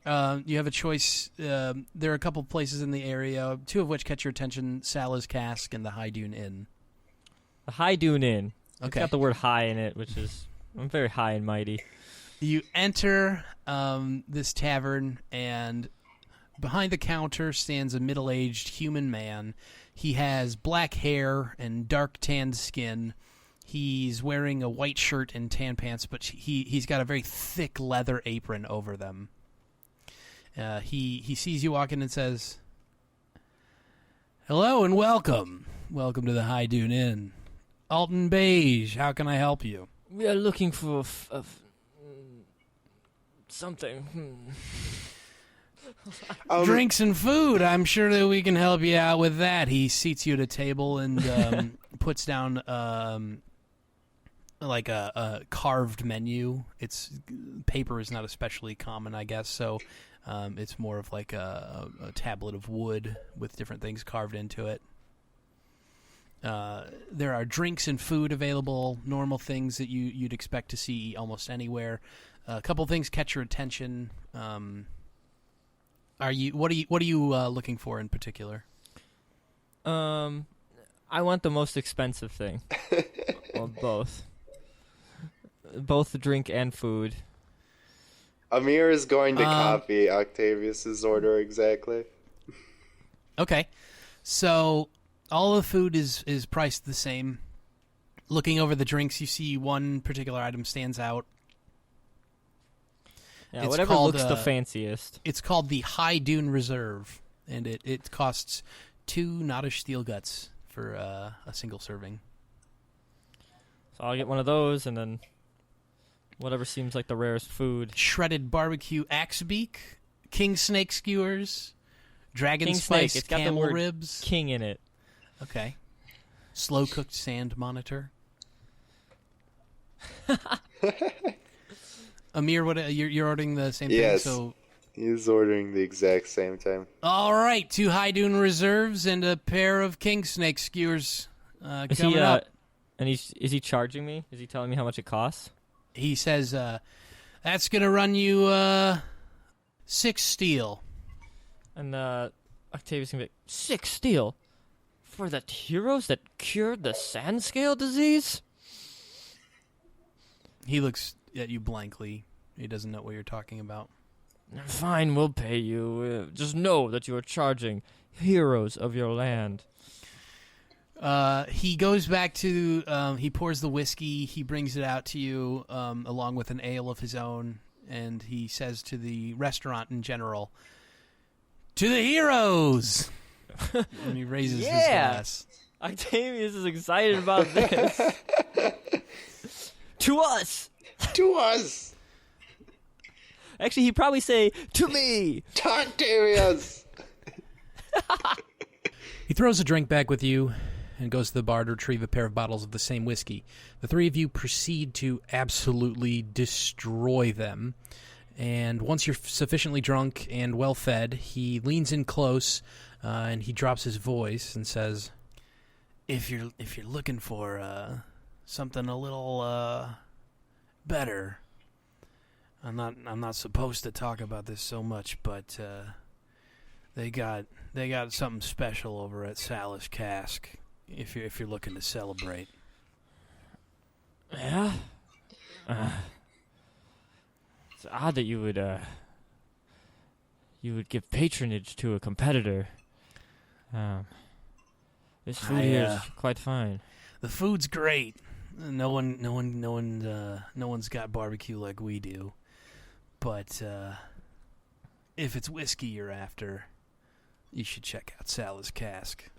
A: You have a choice. There are a couple places in the area, two of which catch your attention: Salah's Cask and the High Dune Inn.
C: The High Dune Inn. It's
A: Okay.
C: got the word high in it, which is... I'm very high and mighty.
A: You enter this tavern, and behind the counter stands a middle-aged human man. He has black hair and dark tanned skin. He's wearing a white shirt and tan pants, but he's got a very thick leather apron over them. He sees you walk in and says, "Hello and welcome. Welcome to the High Dune Inn. Alton Beige, how can I help you?"
C: We are looking for something.
A: Drinks and food. I'm sure that we can help you out with that. He seats you at a table and puts down a carved menu. It's paper is not especially common, I guess, so it's more of like a tablet of wood with different things carved into it. There are drinks and food available, normal things that you'd expect to see almost anywhere. A couple things catch your attention. What are you looking for in particular?
C: I want the most expensive thing. Or both. Both the drink and food.
B: Amere is going to copy Octavius's order exactly.
A: Okay. So all the food is priced the same. Looking over the drinks, you see one particular item stands out.
C: Yeah,
A: It's
C: whatever
A: called,
C: looks the fanciest.
A: It's called the High Dune Reserve, and it costs 2 Nottish steel guts for a single serving.
C: So I'll get one of those, and then whatever seems like the rarest food.
A: Shredded barbecue axe beak, king snake skewers, dragon
C: King snake.
A: spiced
C: It's got the
A: camel
C: word
A: ribs.
C: king in it.
A: Okay. Slow cooked sand monitor. Amere, what you're ordering the same
B: Yes.
A: thing? So
B: He's ordering the exact same time.
A: all right, 2 High Dune Reserves and a pair of king snake skewers.
C: Is
A: Coming
C: he
A: up.
C: and is he charging me? Is he telling me how much it costs?
A: He says, that's going to run you 6 steel.
C: And Octavius can be like, 6 steel for the heroes that cured the sand scale disease?
A: He looks at you blankly. He doesn't know what you're talking about.
C: Fine, we'll pay you. Just know that you are charging heroes of your land.
A: He goes back to, he pours the whiskey, he brings it out to you, along with an ale of his own, and he says to the restaurant in general, "To the heroes!" And he raises his glass.
C: Octavius is excited about this. To us!
B: To us!
C: Actually, he'd probably say, to me!
B: Octavius!
A: He throws a drink bag with you and goes to the bar to retrieve a pair of bottles of the same whiskey. The three of you proceed to absolutely destroy them. And once you're sufficiently drunk and well-fed, he leans in close and he drops his voice and says, If you're looking for something a little better, I'm not supposed to talk about this so much, but they got something special over at Sal's Cask. If you're looking to celebrate.
C: Yeah. It's odd that you would give patronage to a competitor. This food here is quite fine.
A: The food's great. No one's got barbecue like we do. But if it's whiskey you're after, you should check out Sal's Cask.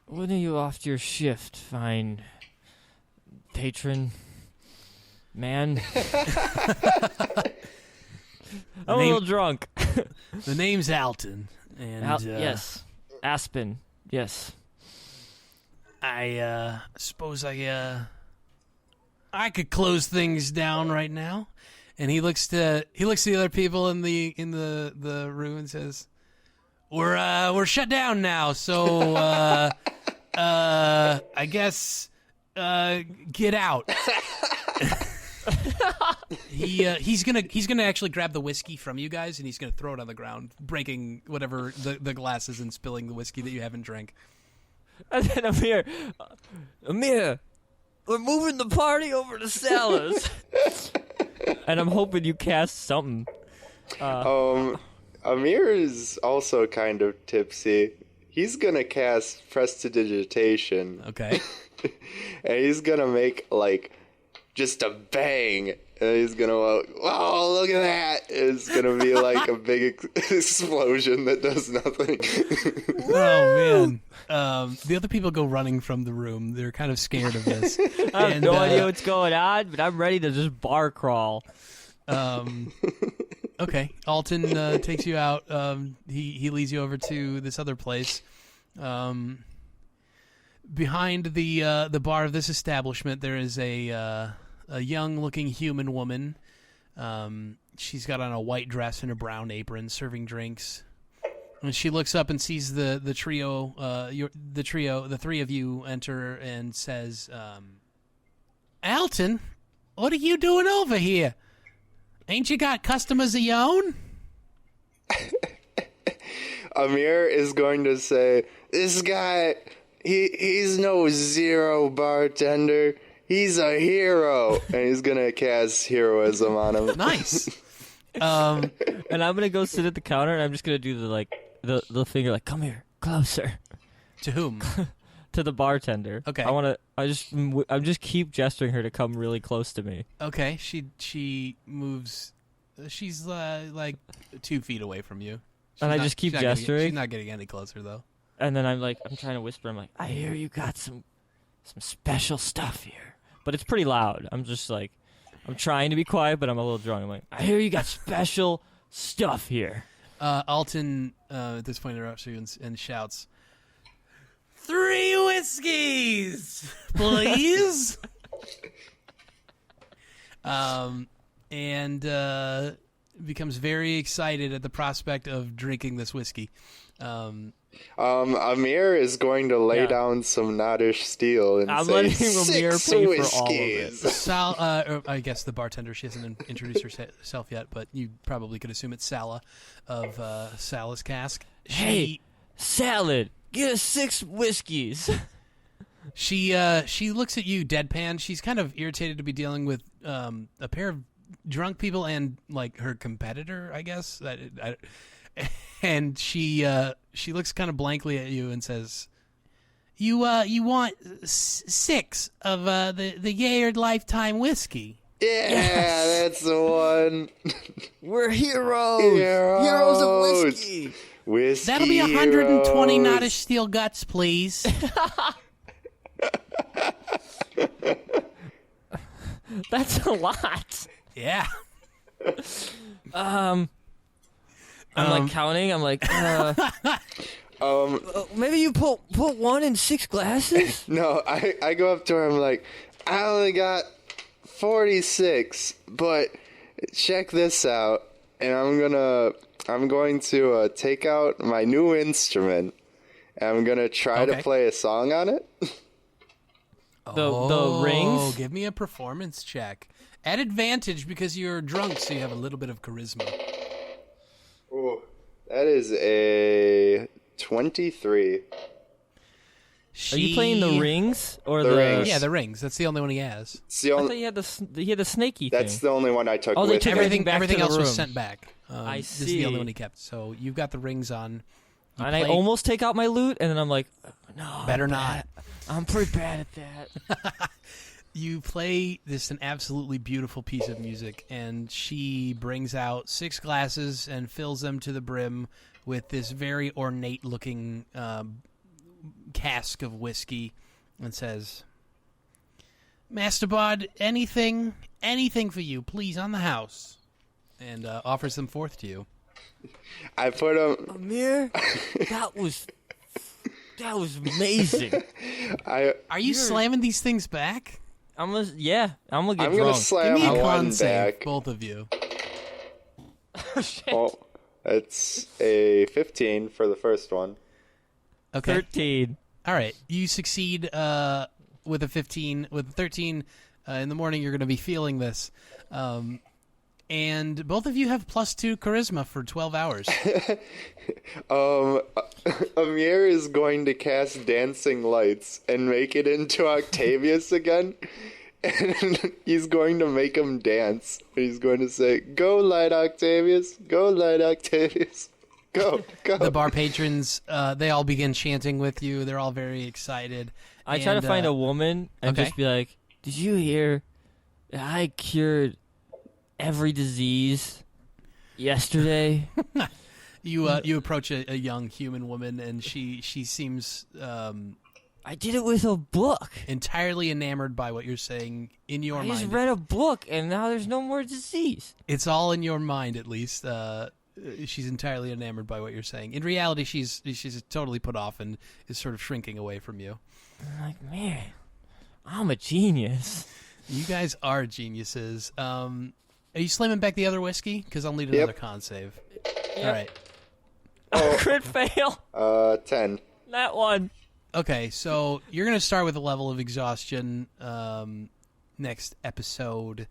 C: When are you off your shift, fine patron man? I'm a little drunk.
A: The name's Alton, and
C: yes, Aspen, yes.
A: I suppose I could close things down right now. And he looks to the other people in the room and says, "We're shut down now, so I guess get out." He's gonna actually grab the whiskey from you guys and he's gonna throw it on the ground, breaking whatever the glasses and spilling the whiskey that you haven't drank.
C: And then Amere, we're moving the party over to Sal's. And I'm hoping you cast something.
B: Amere is also kind of tipsy. He's gonna cast Prestidigitation.
A: Okay.
B: And he's gonna make, just a bang. And he's gonna, wow, look at that. It's gonna be like a big explosion that does nothing.
A: Oh, man. The other people go running from the room. They're kind of scared of this.
C: I have no idea what's going on, but I'm ready to just bar crawl.
A: Okay. Alton takes you out. He leads you over to this other place. Behind the bar of this establishment, there is a young-looking human woman. She's got on a white dress and a brown apron, serving drinks. And she looks up and sees the trio, the three of you enter, and says, "Alton, what are you doing over here? Ain't you got customers of your own?"
B: Amere is going to say, "This guy, he's no zero bartender. He's a hero." And he's going to cast heroism on him.
A: Nice.
C: And I'm going to go sit at the counter, and I'm just going to do the finger, come here, closer.
A: To whom?
C: To the bartender.
A: Okay.
C: I'm just keep gesturing her to come really close to me.
A: Okay. She moves. She's 2 feet away from you.
C: And I just keep gesturing.
A: She's not getting any closer though.
C: And then I'm trying to whisper. I'm like, I hear you got some special stuff here, but it's pretty loud. I'm just I'm trying to be quiet, but I'm a little drunk. I'm like, I hear you got special stuff here.
A: Alton at this point interrupts you and shouts, 3 whiskeys, please. And becomes very excited at the prospect of drinking this whiskey.
B: Amere is going to lay down some Nottish steel and
C: I'm
B: say,
C: letting
B: 6
C: Amere pay
B: whiskeys.
C: for all of it.
A: Sal, I guess the bartender, she hasn't introduced herself yet, but you probably could assume it's Sala of Sal's Cask.
C: Hey, salad, get us 6 whiskeys.
A: She looks at you deadpan. She's kind of irritated to be dealing with a pair of drunk people and like her competitor, I guess. And she looks kind of blankly at you and says, "You want 6 of the Yayard Lifetime whiskey?"
B: Yeah, that's the one.
C: We're heroes. Heroes of whiskey.
B: Whiskey
A: That'll be 120
B: heroes.
A: Nottish steel guts, please.
C: That's a lot.
A: Yeah.
C: I'm like counting. I'm like, maybe you put one in 6 glasses.
B: No, I go up to her. I'm like, I only got 46, but check this out. And I'm going to take out my new instrument. And I'm gonna try to play a song on it.
C: The rings.
A: Give me a performance check. At advantage because you're drunk, so you have a little bit of charisma.
B: Oh, that is a 23.
C: Are you playing the rings or
B: The rings.
A: Yeah, the rings. That's the only one he has.
B: It's the
C: I
B: only,
C: thought he had the snaky thing.
B: that's the only one I took
C: Oh, they
B: with
C: took
B: me.
C: everything back
A: Everything
C: to the
A: else was
C: room.
A: sent back.
C: I
A: This is the only
C: see.
A: one he kept. So you've got the rings on. You
C: And I
A: play-
C: almost take out my lute, and then I'm like, no,
A: Better not.
C: I'm pretty bad at that.
A: You play this an absolutely beautiful piece of music, and she brings out 6 glasses and fills them to the brim with this very ornate-looking cask of whiskey, and says, "Master Bard, anything for you, please, on the house," and offers them forth to you.
B: I put them.
C: Amere, that was amazing.
A: Are you slamming these things back?
C: I'm gonna get
B: I'm
C: drunk.
B: gonna slam
A: Give me a
B: one
A: con save,
B: back.
A: both of you.
B: Oh, it's a 15 for the first one.
A: Okay.
C: 13.
A: All right, you succeed with a 15. With a 13 in the morning, you're going to be feeling this. And both of you have +2 charisma for 12 hours.
B: Amere is going to cast dancing lights and make it into Octavius again. And he's going to make him dance. He's going to say, "Go, light Octavius. Go, light Octavius. Go, go."
A: The bar patrons, they all begin chanting with you. They're all very excited.
C: I try to find a woman and just be like, "Did you hear that I cured every disease yesterday?"
A: You approach a young human woman, and she seems
C: I did it with a book.
A: entirely enamored by what you're saying in your
C: I
A: mind.
C: just read a book, and now there's no more disease.
A: It's all in your mind, at least. She's entirely enamored by what you're saying. In reality, she's totally put off and is sort of shrinking away from you.
C: I'm like, man, I'm a genius.
A: You guys are geniuses. Are you slamming back the other whiskey? Because I'll need another con save. All right.
C: Crit fail.
B: 10.
C: That one.
A: Okay, so you're going to start with a level of exhaustion next episode,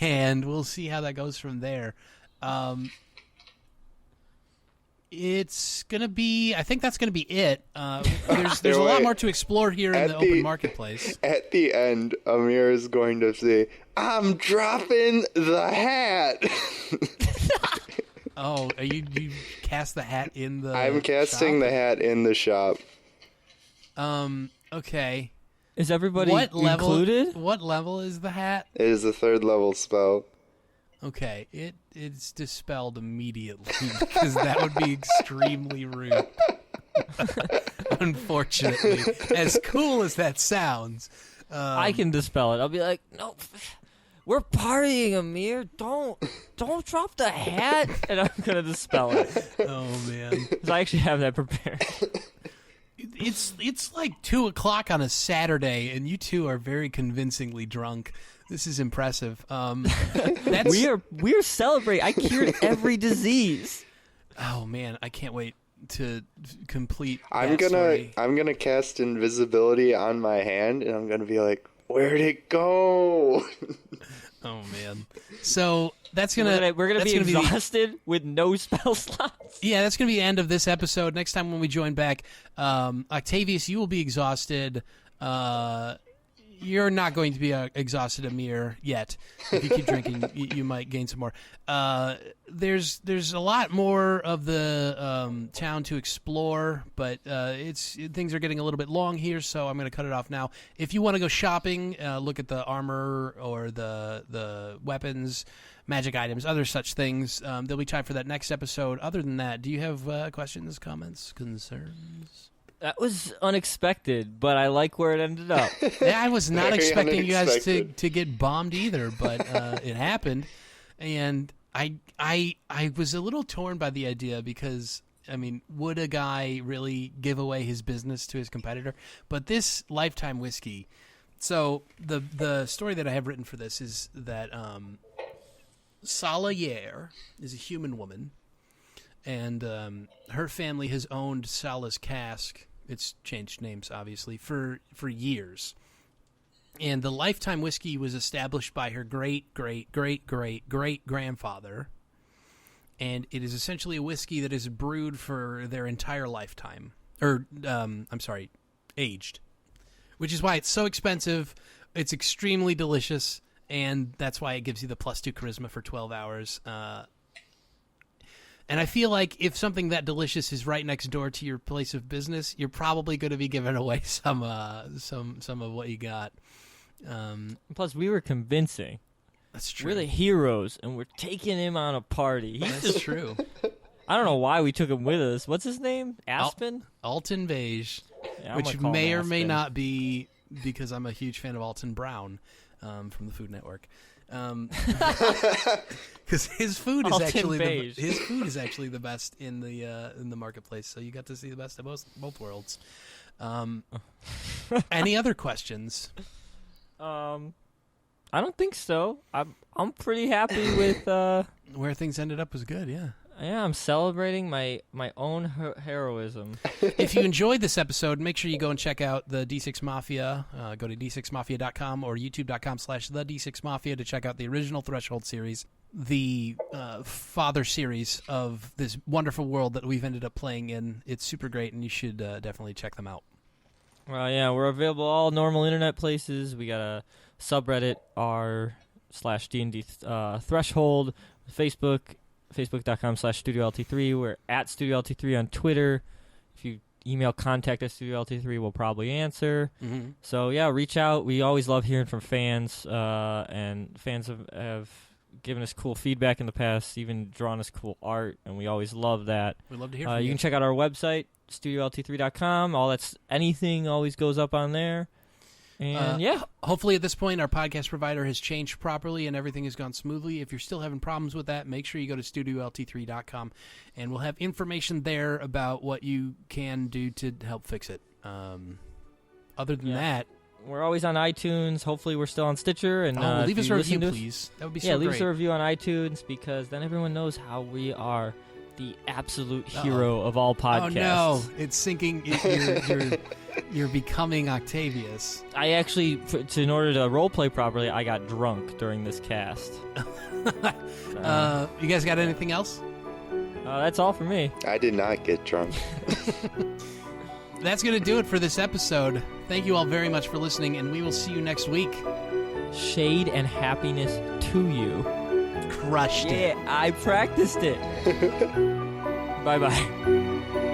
A: and we'll see how that goes from there. It's going to be... I think that's going to be it. There's a lot more to explore here in the open marketplace.
B: At the end, Amere is going to say, "I'm dropping the hat."
A: Oh, you cast the hat in the
B: I'm casting
A: shop?
B: the hat in the shop.
A: Okay.
C: Is everybody included?
A: What level is the hat?
B: It is a 3rd level spell.
A: Okay, it's dispelled immediately because that would be extremely rude. Unfortunately, as cool as that sounds,
C: I can dispel it. I'll be like, no, we're partying, Amere. Don't drop the hat. And I'm gonna dispel it.
A: oh man,
C: 'Cause I actually have that prepared.
A: it's like 2:00 on a Saturday, and you two are very convincingly drunk. This is impressive. That's
C: We're celebrating. I cured every disease.
A: Oh man, I can't wait to complete.
B: I'm gonna cast invisibility on my hand, and I'm gonna be like, "Where'd it go?"
A: Oh man, so that's
C: We're gonna be
A: gonna
C: exhausted with no spell slots.
A: Yeah, that's going to be the end of this episode. Next time when we join back, Octavius, you will be exhausted. you're not going to be exhausted, Amere, yet. If you keep drinking, you might gain some more. There's a lot more of the town to explore, but things are getting a little bit long here, so I'm going to cut it off now. If you want to go shopping, look at the armor or the weapons, magic items, other such things. There'll be time for that next episode. Other than that, do you have questions, comments, concerns?
C: That was unexpected, but I like where it ended up.
A: Yeah, I was not expecting you guys to get bombed either, but it happened. And I was a little torn by the idea because, I mean, would a guy really give away his business to his competitor? But this Lifetime whiskey, so the story that I have written for this is that Salayer is a human woman, and her family has owned Sala's Cask. It's changed names, obviously, for years. And the Lifetime whiskey was established by her great-great-great-great-great-grandfather. And it is essentially a whiskey that is brewed for their entire lifetime. Aged. Which is why it's so expensive. It's extremely delicious. And that's why it gives you the +2 charisma for 12 hours. And I feel like if something that delicious is right next door to your place of business, you're probably going to be giving away some of what you got.
C: Plus, we were convincing.
A: That's true.
C: We're the heroes, and we're taking him on a party.
A: That's true.
C: I don't know why we took him with us. What's his name? Aspen?
A: Alton Beige,
C: Yeah,
A: which may or may not be because I'm a huge fan of Alton Brown from the Food Network. Because his food is actually the best in the marketplace. So you got to see the best of both worlds. Any other questions?
C: I don't think so. I'm pretty happy with
A: where things ended up was good. Yeah.
C: Yeah, I'm celebrating my own heroism.
A: If you enjoyed this episode, make sure you go and check out the D6 Mafia. Go to d6mafia.com or youtube.com/the D6Mafia to check out the original Threshold series, the father series of this wonderful world that we've ended up playing in. It's super great, and you should definitely check them out.
C: Well, yeah, we're available all normal internet places. We got a subreddit r/D&D Threshold, Facebook. Facebook.com/StudioLT3. We're at StudioLT3 on Twitter. If you email contact@StudioLT3, we'll probably answer.
A: Mm-hmm.
C: So, yeah, reach out. We always love hearing from fans, and fans have given us cool feedback in the past, even drawn us cool art, and we always love that.
A: We love to hear from you.
C: You can check out our website, StudioLT3.com. Anything always goes up on there. And
A: hopefully at this point our podcast provider has changed properly and everything has gone smoothly. If you're still having problems with that, make sure you go to StudioLT3.com and we'll have information there about what you can do to help fix it. Other than that,
C: we're always on iTunes. Hopefully we're still on Stitcher. And
A: leave us a review, please. That would be so great.
C: Yeah, leave us a review on iTunes because then everyone knows how we are the absolute hero of all podcasts.
A: Oh no, it's sinking. You're becoming Octavius.
C: I actually, in order to roleplay properly, I got drunk during this cast.
A: You guys got anything else?
C: That's all for me.
B: I did not get drunk.
A: That's going to do it for this episode. Thank you all very much for listening, and we will see you next week.
C: Shade and happiness to you.
A: Crushed it.
C: Yeah, I practiced it. Bye-bye.